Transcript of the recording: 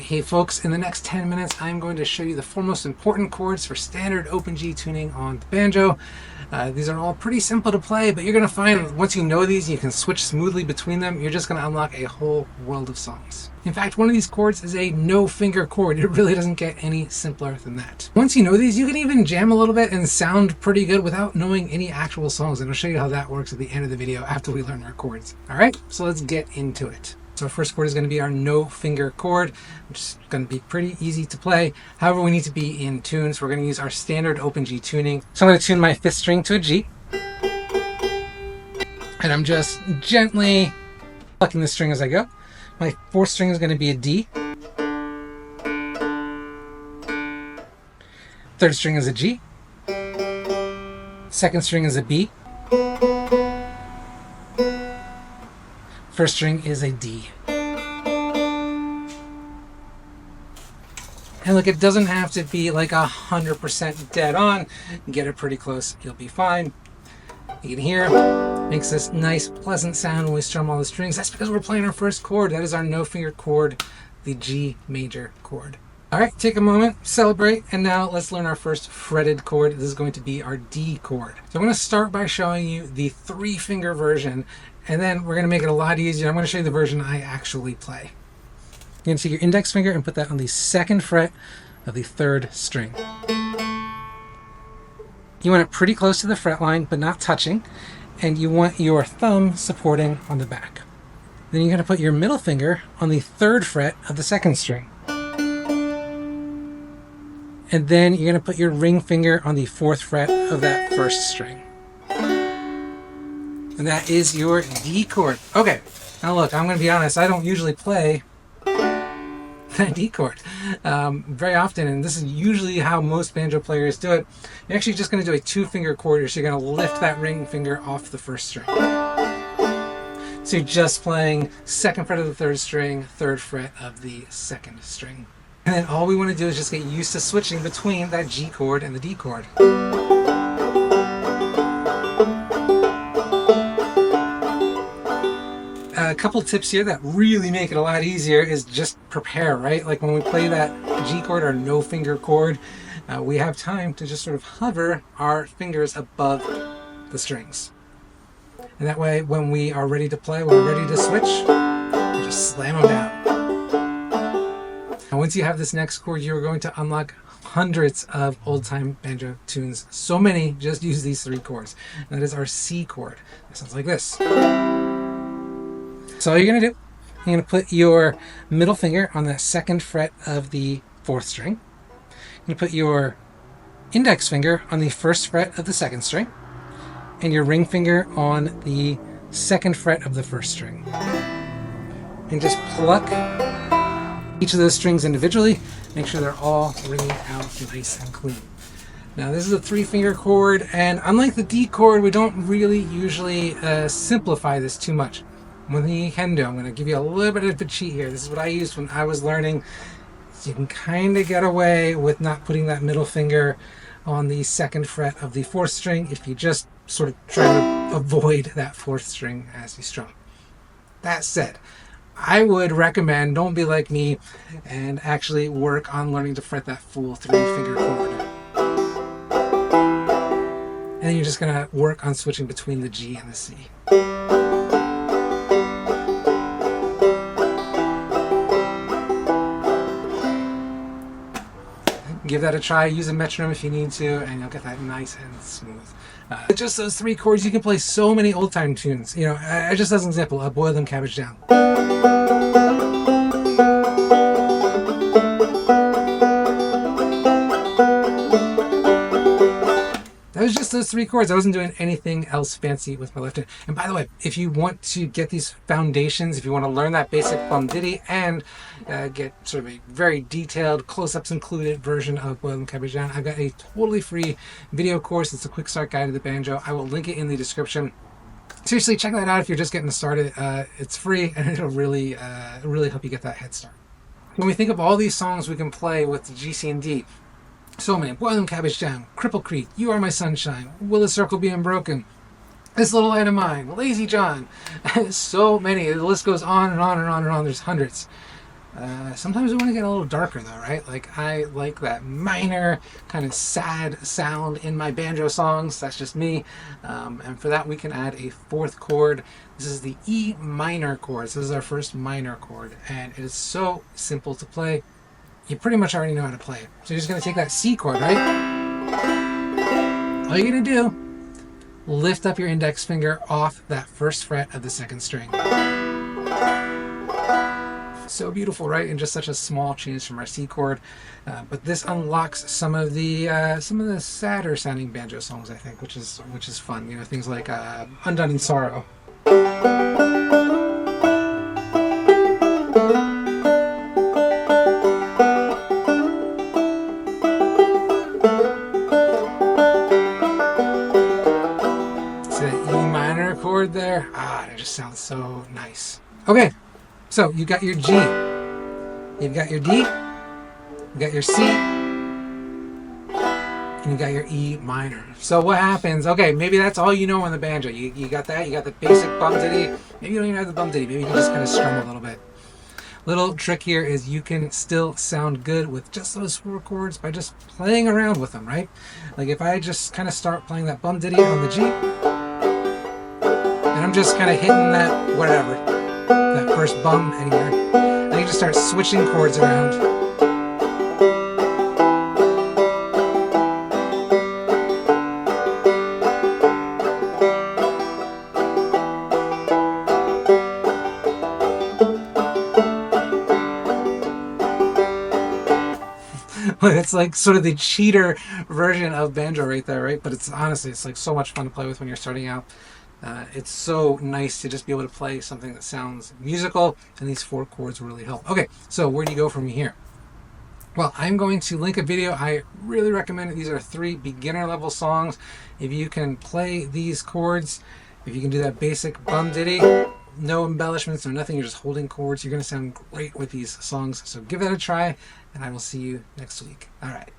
Alright, hey folks, in the next 10 minutes I'm going to show you the four most important chords for standard open G tuning on the banjo. These are all pretty simple to play, but you're going to find once you know these, you can switch smoothly between them, you're just going to unlock a whole world of songs. In fact, one of these chords is a no finger chord. It really doesn't get any simpler than that. Once you know these, you can even jam a little bit and sound pretty good without knowing any actual songs, and I'll show you how that works at the end of the video after we learn our chords. Alright, so let's get into it. So our first chord is going to be our no finger chord, which is going to be pretty easy to play. However, we need to be in tune, so we're going to use our standard open G tuning. So I'm going to tune my fifth string to a G, and I'm just gently plucking the string as I go. My fourth string is going to be a D. Third string is a G. Second string is a B. First string is a D. And look, it doesn't have to be like 100% dead on. Get it pretty close, you'll be fine. You can hear, makes this nice pleasant sound when we strum all the strings. That's because we're playing our first chord. That is our no finger chord, the G major chord. Alright, take a moment, celebrate, and now let's learn our first fretted chord. This is going to be our D chord. So I'm going to start by showing you the 3-finger version, and then we're going to make it a lot easier. I'm going to show you the version I actually play. You're going to take your index finger and put that on the 2nd fret of the 3rd string. You want it pretty close to the fret line, but not touching, and you want your thumb supporting on the back. Then you're going to put your middle finger on the 3rd fret of the 2nd string. And then you're going to put your ring finger on the 4th fret of that 1st string. And that is your D chord. Okay, now look, I'm going to be honest, I don't usually play that D chord very often, and this is usually how most banjo players do it. You're actually just going to do a 2-finger chord, so you're going to lift that ring finger off the 1st string. So you're just playing 2nd fret of the 3rd string, 3rd fret of the 2nd string. And then all we want to do is just get used to switching between that G chord and the D chord. A couple tips here that really make it a lot easier is just prepare, right? Like when we play that G chord or no finger chord, we have time to just sort of hover our fingers above the strings. And that way, when we are ready to play, when we're ready to switch, we just slam them down. And once you have this next chord, you're going to unlock hundreds of old-time banjo tunes. So many, just use these 3 chords. And that is our C chord. It sounds like this. So all you're going to do, you're going to put your middle finger on the 2nd fret of the 4th string. You're going to put your index finger on the 1st fret of the 2nd string, and your ring finger on the 2nd fret of the 1st string. And just pluck each of those strings individually. Make sure they're all ringing out nice and clean. Now this is a 3-finger chord, and unlike the D chord, we don't really usually simplify this too much. One thing you can do, I'm going to give you a little bit of a cheat here. This is what I used when I was learning. You can kind of get away with not putting that middle finger on the 2nd fret of the 4th string if you just sort of try to avoid that 4th string as you strum. That said, I would recommend don't be like me and actually work on learning to fret that full 3-finger chord. And then you're just going to work on switching between the G and the C. Give that a try, use a metronome if you need to, and you'll get that nice and smooth. Just those 3 chords, you can play so many old-time tunes. You know, just as an example, Boil Them Cabbage Down. That was just those 3 chords. I wasn't doing anything else fancy with my left hand. And by the way, if you want to get these foundations, if you want to learn that basic bum ditty and get sort of a very detailed, close-ups included version of Boil Them Cabbage Down, I've got a totally free video course. It's a quick start guide to the banjo. I will link it in the description. Seriously, check that out if you're just getting started. It's free, and it'll really help you get that head start. When we think of all these songs we can play with the G, C, and D, so many. Boil Them Cabbage Down, Cripple Creek, You Are My Sunshine, Will the Circle Be Unbroken, This Little Light of Mine, Lazy John. So many. The list goes on and on and on and on. There's hundreds. Sometimes we want to get a little darker though, right? Like I like that minor kind of sad sound in my banjo songs. That's just me. And for that we can add a fourth chord. This is the E minor chord. So this is our first minor chord, and it is so simple to play. You pretty much already know how to play it. So you're just going to take that C chord, right? All you're going to do, lift up your index finger off that first fret of the second string. So beautiful, right? And just such a small change from our C chord, but this unlocks some of the sadder sounding banjo songs, I think, which is fun. You know, things like "Undone in Sorrow." See that E minor chord there? It just sounds so nice. Okay. So you got your G, you've got your D, you got your C, and you got your E minor. So what happens? Okay, maybe that's all you know on the banjo. You got that, you got the basic bum ditty. Maybe you don't even have the bum ditty. Maybe you can just kind of strum a little bit. Little trick here is you can still sound good with just those four chords by just playing around with them, right? Like if I just kind of start playing that bum ditty on the G, and I'm just kind of hitting that whatever. That first bum anywhere. I can just start switching chords around. It's like sort of the cheater version of banjo right there, right? But it's honestly, it's like so much fun to play with when you're starting out. It's so nice to just be able to play something that sounds musical, and these four chords really help. Okay, so where do you go from here? Well, I'm going to link a video. I really recommend it. These are 3 beginner level songs. If you can play these chords, if you can do that basic bum ditty, no embellishments, no nothing, you're just holding chords, you're going to sound great with these songs. So give that a try, and I will see you next week. All right.